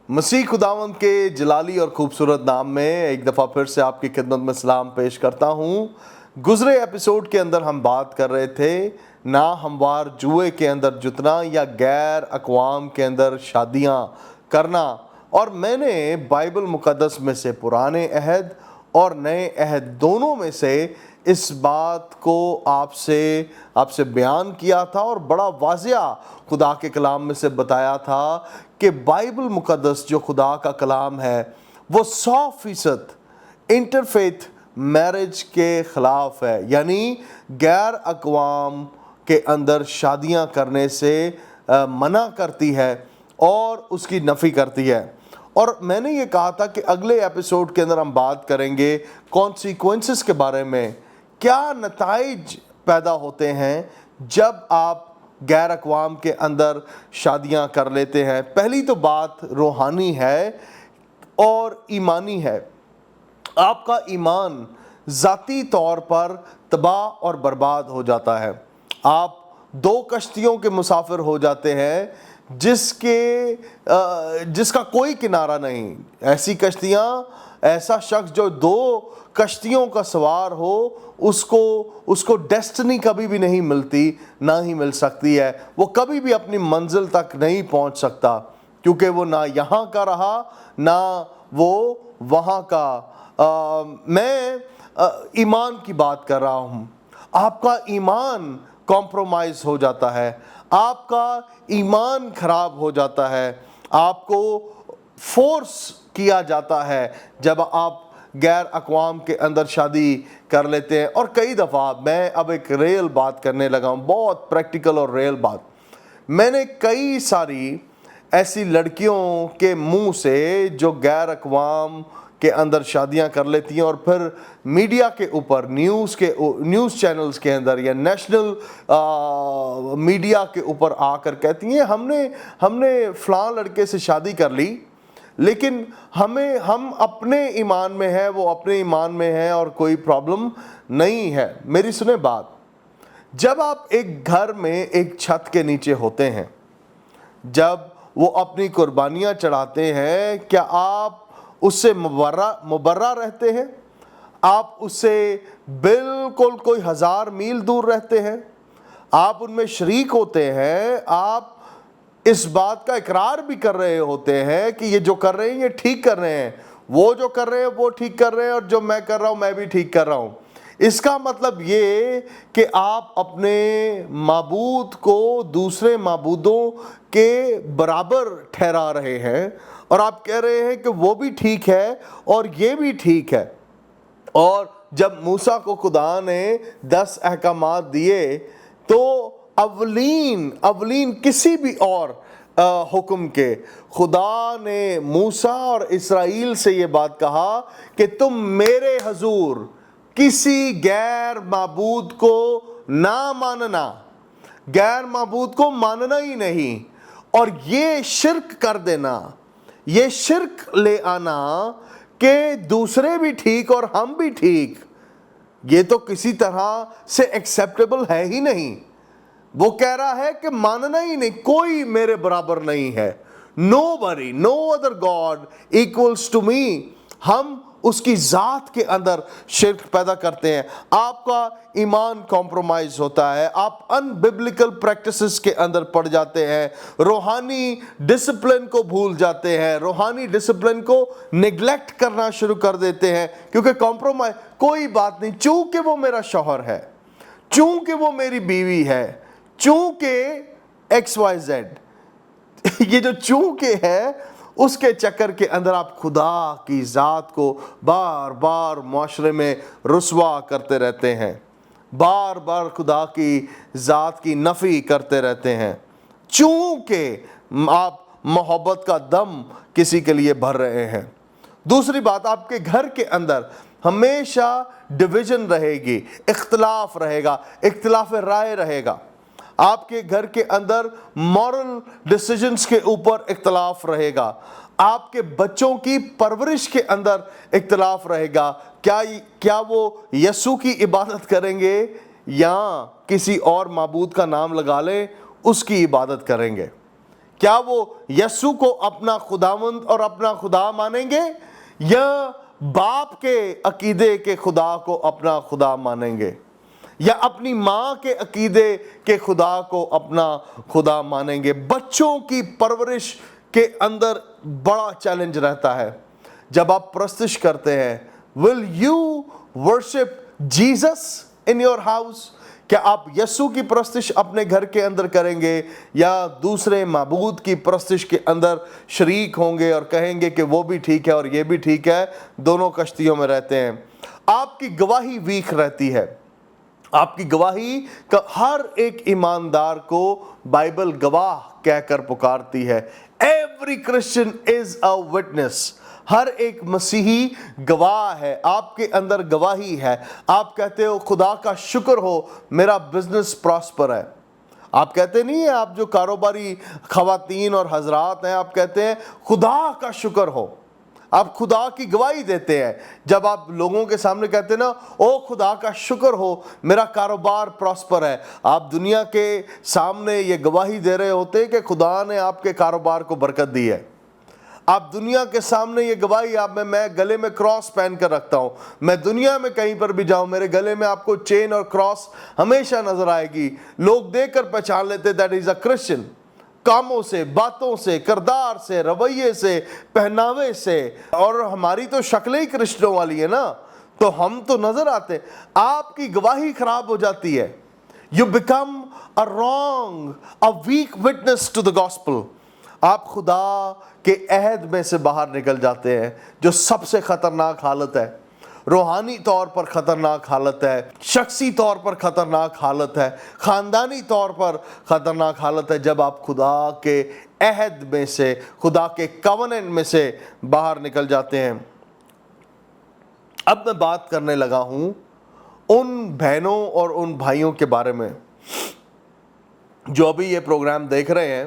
مسیح خداوند کے جلالی اور خوبصورت نام میں ایک دفعہ پھر سے آپ کی خدمت میں سلام پیش کرتا ہوں۔ گزرے ایپیسوڈ کے اندر ہم بات کر رہے تھے ناہموار جوئے کے اندر جتنا یا غیر اقوام کے اندر شادیاں کرنا، اور میں نے بائبل مقدس میں سے پرانے عہد اور نئے عہد دونوں میں سے اس بات کو آپ سے بیان کیا تھا اور بڑا واضح خدا کے کلام میں سے بتایا تھا کہ بائبل مقدس جو خدا کا کلام ہے وہ 100% انٹرفیتھ میرج کے خلاف ہے، یعنی غیر اقوام کے اندر شادیاں کرنے سے منع کرتی ہے اور اس کی نفی کرتی ہے۔ اور میں نے یہ کہا تھا کہ اگلے ایپیسوڈ کے اندر ہم بات کریں گے کانسیکوینسز کے بارے میں، کیا نتائج پیدا ہوتے ہیں جب آپ غیر اقوام کے اندر شادیاں کر لیتے ہیں۔ پہلی تو بات روحانی ہے اور ایمانی ہے۔ آپ کا ایمان ذاتی طور پر تباہ اور برباد ہو جاتا ہے۔ آپ دو کشتیوں کے مسافر ہو جاتے ہیں جس کا کوئی کنارہ نہیں۔ ایسی کشتیاں، ایسا شخص جو دو کشتیوں کا سوار ہو، اس کو ڈیسٹنی کبھی بھی نہیں ملتی، نہ ہی مل سکتی ہے۔ وہ کبھی بھی اپنی منزل تک نہیں پہنچ سکتا، کیونکہ وہ نہ یہاں کا رہا نہ وہ وہاں کا۔ میں ایمان کی بات کر رہا ہوں۔ آپ کا ایمان کمپرومائز ہو جاتا ہے، آپ کا ایمان خراب ہو جاتا ہے، آپ کو فورس کیا جاتا ہے جب آپ غیر اقوام کے اندر شادی کر لیتے ہیں۔ اور کئی دفعہ میں اب ایک ریل بات کرنے لگا ہوں، بہت پریکٹیکل اور ریل بات۔ میں نے کئی ساری ایسی لڑکیوں کے منہ سے جو غیر اقوام کے اندر شادیاں کر لیتی ہیں اور پھر میڈیا کے اوپر نیوز چینلز کے اندر یا نیشنل میڈیا کے اوپر آ کر کہتی ہیں ہم نے فلاں لڑکے سے شادی کر لی، لیکن ہم اپنے ایمان میں ہیں، وہ اپنے ایمان میں ہیں اور کوئی پرابلم نہیں ہے۔ میری سنیں بات، جب آپ ایک گھر میں ایک چھت کے نیچے ہوتے ہیں، جب وہ اپنی قربانیاں چڑھاتے ہیں، کیا آپ اس سے مبرہ رہتے ہیں؟ آپ اس سے بالکل کوئی 1000 میل دور رہتے ہیں؟ آپ ان میں شریک ہوتے ہیں، آپ اس بات کا اقرار بھی کر رہے ہوتے ہیں کہ یہ جو کر رہے ہیں یہ ٹھیک کر رہے ہیں، وہ جو کر رہے ہیں وہ ٹھیک کر رہے ہیں، اور جو میں کر رہا ہوں میں بھی ٹھیک کر رہا ہوں۔ اس کا مطلب یہ کہ آپ اپنے معبود کو دوسرے معبودوں کے برابر ٹھہرا رہے ہیں، اور آپ کہہ رہے ہیں کہ وہ بھی ٹھیک ہے اور یہ بھی ٹھیک ہے۔ اور جب موسیٰ کو خدا نے 10 احکامات دیے تو اولین کسی بھی اور حکم کے خدا نے موسیٰ اور اسرائیل سے یہ بات کہا کہ تم میرے حضور کسی غیر معبود کو نہ ماننا، غیر معبود کو ماننا ہی نہیں، اور یہ شرک کر دینا، یہ شرک لے آنا کہ دوسرے بھی ٹھیک اور ہم بھی ٹھیک، یہ تو کسی طرح سے ایکسیپٹیبل ہے ہی نہیں۔ وہ کہہ رہا ہے کہ ماننا ہی نہیں، کوئی میرے برابر نہیں ہے، nobody, no other God equals to me۔ ہم اس کی ذات کے اندر شرک پیدا کرتے ہیں، آپ کا ایمان کمپرومائز ہوتا ہے، آپ ان ببلیکل پریکٹسز کے اندر پڑ جاتے ہیں، روحانی ڈسپلن کو بھول جاتے ہیں، روحانی ڈسپلن کو نیگلیکٹ کرنا شروع کر دیتے ہیں، کیونکہ کمپرومائز کوئی بات نہیں، چونکہ وہ میرا شوہر ہے، چونکہ وہ میری بیوی ہے، چونکہ XYZ، یہ جو چونکہ ہے اس کے چکر کے اندر آپ خدا کی ذات کو بار بار معاشرے میں رسوا کرتے رہتے ہیں، بار بار خدا کی ذات کی نفی کرتے رہتے ہیں، چونکہ آپ محبت کا دم کسی کے لیے بھر رہے ہیں۔ دوسری بات، آپ کے گھر کے اندر ہمیشہ ڈویژن رہے گی، اختلاف رہے گا، اختلاف رائے رہے گا۔ آپ کے گھر کے اندر مورل ڈیسیجنز کے اوپر اختلاف رہے گا، آپ کے بچوں کی پرورش کے اندر اختلاف رہے گا، کیا وہ یسوع کی عبادت کریں گے یا کسی اور معبود کا نام لگا لیں اس کی عبادت کریں گے۔ کیا وہ یسوع کو اپنا خداوند اور اپنا خدا مانیں گے یا باپ کے عقیدے کے خدا کو اپنا خدا مانیں گے یا اپنی ماں کے عقیدے کے خدا کو اپنا خدا مانیں گے؟ بچوں کی پرورش کے اندر بڑا چیلنج رہتا ہے جب آپ پرستش کرتے ہیں. Will you worship Jesus in your house؟ کیا آپ یسوع کی پرستش اپنے گھر کے اندر کریں گے یا دوسرے معبود کی پرستش کے اندر شریک ہوں گے اور کہیں گے کہ وہ بھی ٹھیک ہے اور یہ بھی ٹھیک ہے، دونوں کشتیوں میں رہتے ہیں؟ آپ کی گواہی ویک رہتی ہے. آپ کی گواہی کا ہر ایک ایماندار کو بائبل گواہ کہہ کر پکارتی ہے. Every Christian is a witness. ہر ایک مسیحی گواہ ہے. آپ کے اندر گواہی ہے. آپ کہتے ہو خدا کا شکر ہو میرا بزنس پراسپر ہے. آپ کہتے نہیں ہیں، آپ جو کاروباری خواتین اور حضرات ہیں، آپ کہتے ہیں خدا کا شکر ہو. آپ خدا کی گواہی دیتے ہیں جب آپ لوگوں کے سامنے کہتے ہیں نا، او خدا کا شکر ہو میرا کاروبار پراسپر ہے. آپ دنیا کے سامنے یہ گواہی دے رہے ہوتے ہیں کہ خدا نے آپ کے کاروبار کو برکت دی ہے. آپ دنیا کے سامنے یہ گواہی، میں گلے میں کراس پہن کر رکھتا ہوں، میں دنیا میں کہیں پر بھی جاؤں میرے گلے میں آپ کو چین اور کراس ہمیشہ نظر آئے گی. لوگ دیکھ کر پہچان لیتے دیٹ از اے کرسچن. کاموں سے، باتوں سے، کردار سے، رویے سے، پہناوے سے. اور ہماری تو شکلیں ہی کرسچنوں والی ہے نا، تو ہم تو نظر آتے. آپ کی گواہی خراب ہو جاتی ہے. You become a wrong, a weak witness to the gospel. آپ خدا کے عہد میں سے باہر نکل جاتے ہیں، جو سب سے خطرناک حالت ہے. روحانی طور پر خطرناک حالت ہے، شخصی طور پر خطرناک حالت ہے، خاندانی طور پر خطرناک حالت ہے جب آپ خدا کے عہد میں سے، خدا کے کوننٹ میں سے باہر نکل جاتے ہیں. اب میں بات کرنے لگا ہوں ان بہنوں اور ان بھائیوں کے بارے میں جو ابھی یہ پروگرام دیکھ رہے ہیں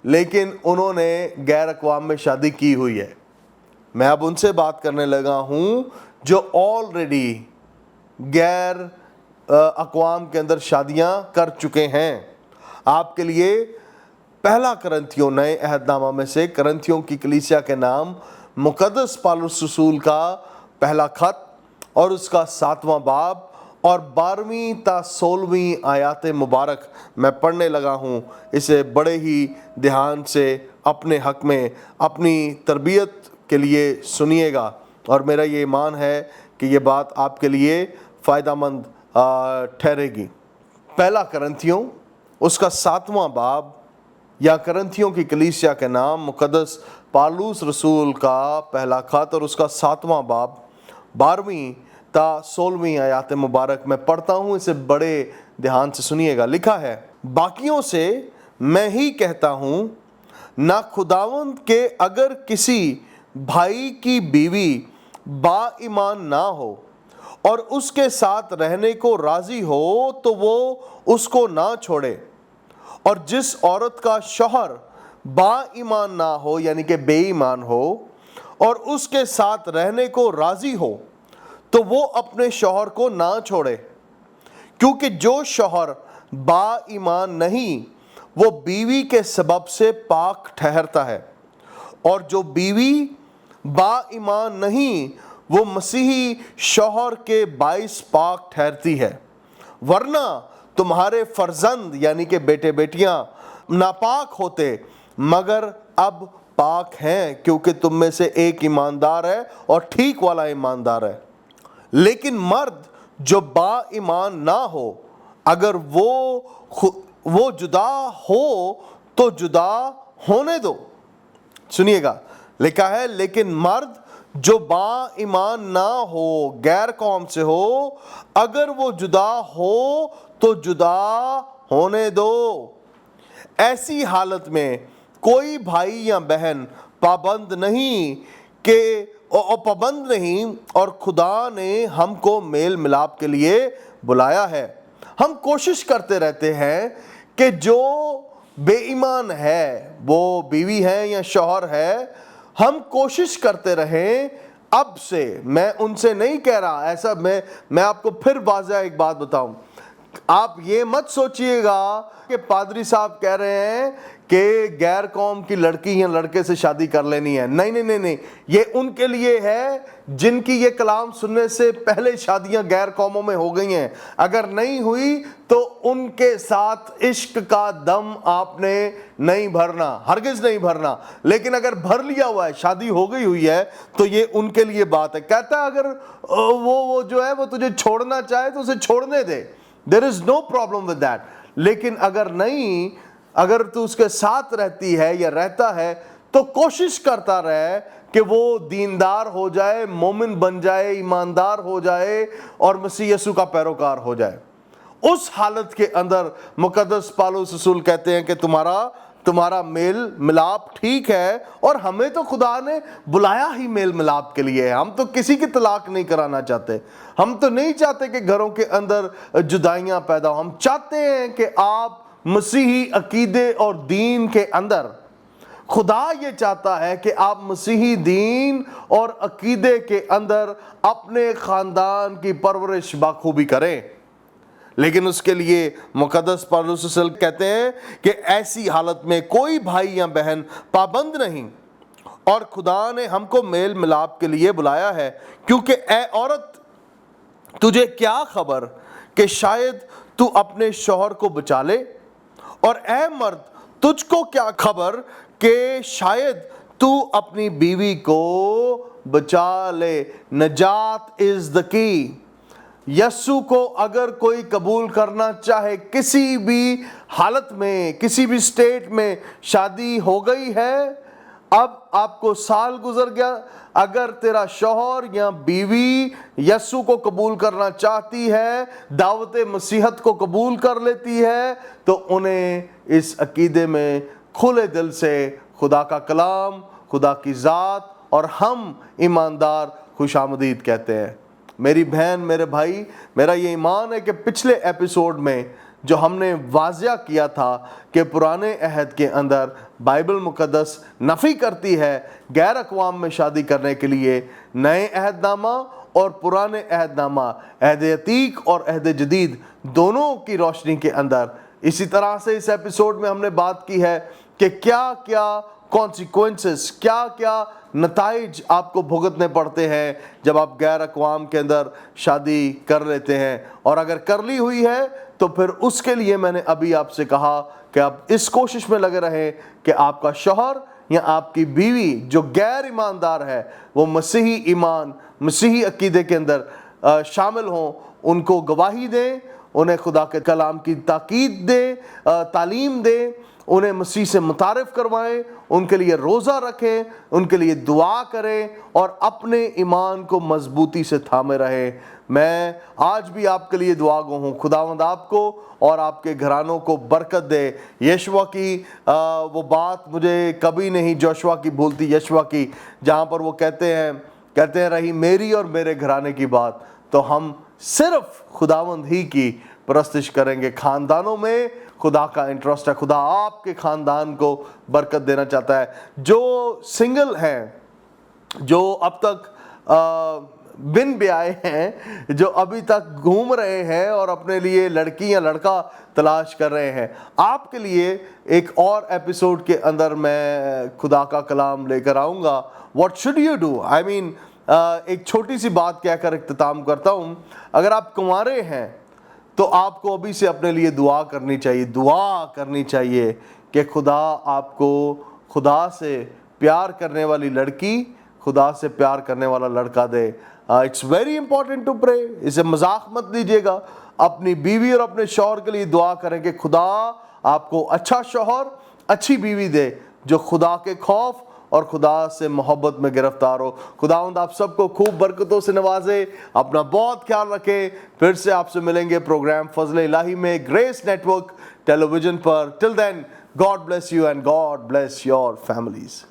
لیکن انہوں نے غیر اقوام میں شادی کی ہوئی ہے. میں اب ان سے بات کرنے لگا ہوں جو آلریڈی غیر اقوام کے اندر شادیاں کر چکے ہیں. آپ کے لیے پہلا کرنتھیوں نئے عہد نامہ میں سے کرنتھیوں کی کلیسیا کے نام مقدس پالوس رسول کا پہلا خط اور اس کا 7واں باب اور 12ویں تا 16ویں آیات مبارک میں پڑھنے لگا ہوں. اسے بڑے ہی دھیان سے اپنے حق میں اپنی تربیت کے لیے سنیے گا اور میرا یہ ایمان ہے کہ یہ بات آپ کے لیے فائدہ مند ٹھہرے گی. پہلا کرنتھیوں اس کا 7واں باب یا کرنتھیوں کی کلیسیا کے نام مقدس پالوس رسول کا پہلا خط اور اس کا 7واں باب 12ویں تا 16ویں آیات مبارک میں پڑھتا ہوں. اسے بڑے دھیان سے سنیے گا. لکھا ہے، باقیوں سے میں ہی کہتا ہوں، نہ خداوند کے اگر کسی بھائی کی بیوی با ایمان نہ ہو اور اس کے ساتھ رہنے کو راضی ہو تو وہ اس کو نہ چھوڑے، اور جس عورت کا شوہر با ایمان نہ ہو یعنی کہ بے ایمان ہو اور اس کے ساتھ رہنے کو راضی ہو تو وہ اپنے شوہر کو نہ چھوڑے. کیونکہ جو شوہر با ایمان نہیں وہ بیوی کے سبب سے پاک ٹھہرتا ہے، اور جو بیوی با ایمان نہیں وہ مسیحی شوہر کے باعث پاک ٹھہرتی ہے. ورنہ تمہارے فرزند یعنی کہ بیٹے بیٹیاں ناپاک ہوتے مگر اب پاک ہیں، کیونکہ تم میں سے ایک ایماندار ہے اور ٹھیک والا ایماندار ہے. لیکن مرد جو با ایمان نہ ہو اگر وہ جدا ہو تو جدا ہونے دو. سنیے گا، لکھا ہے لیکن مرد جو با ایمان نہ ہو، غیر قوم سے ہو، اگر وہ جدا ہو تو جدا ہونے دو. ایسی حالت میں کوئی بھائی یا بہن پابند نہیں اور خدا نے ہم کو میل ملاپ کے لیے بلایا ہے. ہم کوشش کرتے رہتے ہیں کہ جو بے ایمان ہے، وہ بیوی ہے یا شوہر ہے، ہم کوشش کرتے رہیں. اب سے میں ان سے نہیں کہہ رہا ایسا، میں آپ کو پھر واضح ایک بات بتاؤں. آپ یہ مت سوچئے گا کہ پادری صاحب کہہ رہے ہیں کہ گیر قوم کی لڑکی یا لڑکے سے شادی کر لینی ہے. نہیں نہیں نہیں نہیں, یہ ان کے لیے ہے جن کی یہ کلام سننے سے پہلے شادیاں غیر قوموں میں ہو گئی ہیں. اگر نہیں ہوئی تو ان کے ساتھ عشق کا دم آپ نے نہیں بھرنا, ہرگز نہیں بھرنا. لیکن اگر بھر لیا ہوا ہے, شادی ہو گئی ہوئی ہے, تو یہ ان کے لیے بات ہے. کہتا ہے اگر وہ جو ہے وہ تجھے چھوڑنا چاہے تو اسے چھوڑنے دے, there is no problem with that. لیکن اگر نہیں, اگر تو اس کے ساتھ رہتی ہے یا رہتا ہے تو کوشش کرتا رہے کہ وہ دیندار ہو جائے, مومن بن جائے, ایماندار ہو جائے اور مسیح یسوع کا پیروکار ہو جائے. اس حالت کے اندر مقدس پالوس رسول کہتے ہیں کہ تمہارا میل ملاپ ٹھیک ہے, اور ہمیں تو خدا نے بلایا ہی میل ملاپ کے لیے ہے. ہم تو کسی کی طلاق نہیں کرانا چاہتے, ہم تو نہیں چاہتے کہ گھروں کے اندر جدائیاں پیدا ہوں. ہم چاہتے ہیں کہ آپ مسیحی عقیدے اور دین کے اندر, خدا یہ چاہتا ہے کہ آپ مسیحی دین اور عقیدے کے اندر اپنے خاندان کی پرورش بخوبی کریں. لیکن اس کے لیے مقدس پالوس رسول کہتے ہیں کہ ایسی حالت میں کوئی بھائی یا بہن پابند نہیں, اور خدا نے ہم کو میل ملاپ کے لیے بلایا ہے. کیونکہ اے عورت, تجھے کیا خبر کہ شاید تو اپنے شوہر کو بچا لے, اور اے مرد, تجھ کو کیا خبر کہ شاید تو اپنی بیوی کو بچا لے. نجات از دا کی. یسوع کو اگر کوئی قبول کرنا چاہے, کسی بھی حالت میں, کسی بھی سٹیٹ میں شادی ہو گئی ہے, اب آپ کو سال گزر گیا, اگر تیرا شوہر یا بیوی یسوع کو قبول کرنا چاہتی ہے, دعوت مسیحت کو قبول کر لیتی ہے, تو انہیں اس عقیدے میں کھلے دل سے خدا کا کلام, خدا کی ذات اور ہم ایماندار خوش آمدید کہتے ہیں. میری بہن, میرے بھائی, میرا یہ ایمان ہے کہ پچھلے ایپیسوڈ میں جو ہم نے واضح کیا تھا کہ پرانے عہد کے اندر بائبل مقدس نفی کرتی ہے غیر اقوام میں شادی کرنے کے لیے, نئے عہد نامہ اور پرانے عہد نامہ, عہد عتیق اور عہد جدید دونوں کی روشنی کے اندر. اسی طرح سے اس ایپیسوڈ میں ہم نے بات کی ہے کہ کیا کیا کانسیکوینسز, کیا کیا نتائج آپ کو بھگتنے پڑتے ہیں جب آپ غیر اقوام کے اندر شادی کر لیتے ہیں. اور اگر کر لی ہوئی ہے تو پھر اس کے لیے میں نے ابھی آپ سے کہا کہ آپ اس کوشش میں لگے رہیں کہ آپ کا شوہر یا آپ کی بیوی جو غیر ایماندار ہے وہ مسیحی ایمان, مسیحی عقیدے کے اندر شامل ہوں, ان کو گواہی دیں, انہیں خدا کے کلام کی تاکید دیں, تعلیم دیں, انہیں مسیح سے متعارف کروائیں, ان کے لیے روزہ رکھیں, ان کے لیے دعا کریں اور اپنے ایمان کو مضبوطی سے تھامے رہیں. میں آج بھی آپ کے لیے دعا گو ہوں, خداوند آپ کو اور آپ کے گھرانوں کو برکت دے. یشوع کی وہ بات مجھے کبھی نہیں جوشوا کی بھولتی, یشوع کی, جہاں پر وہ کہتے ہیں رہی میری اور میرے گھرانے کی بات, تو ہم صرف خداوند ہی کی پرستش کریں گے. خاندانوں میں خدا کا انٹرسٹ ہے, خدا آپ کے خاندان کو برکت دینا چاہتا ہے. جو سنگل ہیں, جو اب تک بن بیائے ہیں, جو ابھی تک گھوم رہے ہیں اور اپنے لیے لڑکی یا لڑکا تلاش کر رہے ہیں, آپ کے لیے ایک اور ایپیسوڈ کے اندر میں خدا کا کلام لے کر آؤں گا. واٹ شوڈ یو ڈو, آئی مین ایک چھوٹی سی بات کہہ کر اختتام کرتا ہوں. اگر آپ کنوارے ہیں تو آپ کو ابھی سے اپنے لیے دعا کرنی چاہیے کہ خدا آپ کو خدا سے پیار کرنے والی لڑکی, خدا سے پیار کرنے والا لڑکا دے. It's very important to pray, اسے مذاق مت لیجیے گا. اپنی بیوی اور اپنے شوہر کے لیے دعا کریں کہ خدا آپ کو اچھا شوہر, اچھی بیوی دے جو خدا کے خوف اور خدا سے محبت میں گرفتار ہو. خداوند آپ سب کو خوب برکتوں سے نوازے. اپنا بہت خیال رکھیں. پھر سے آپ سے ملیں گے پروگرام فضل الہی میں, Grace Network Television پر. Till then, God bless you and God bless your families.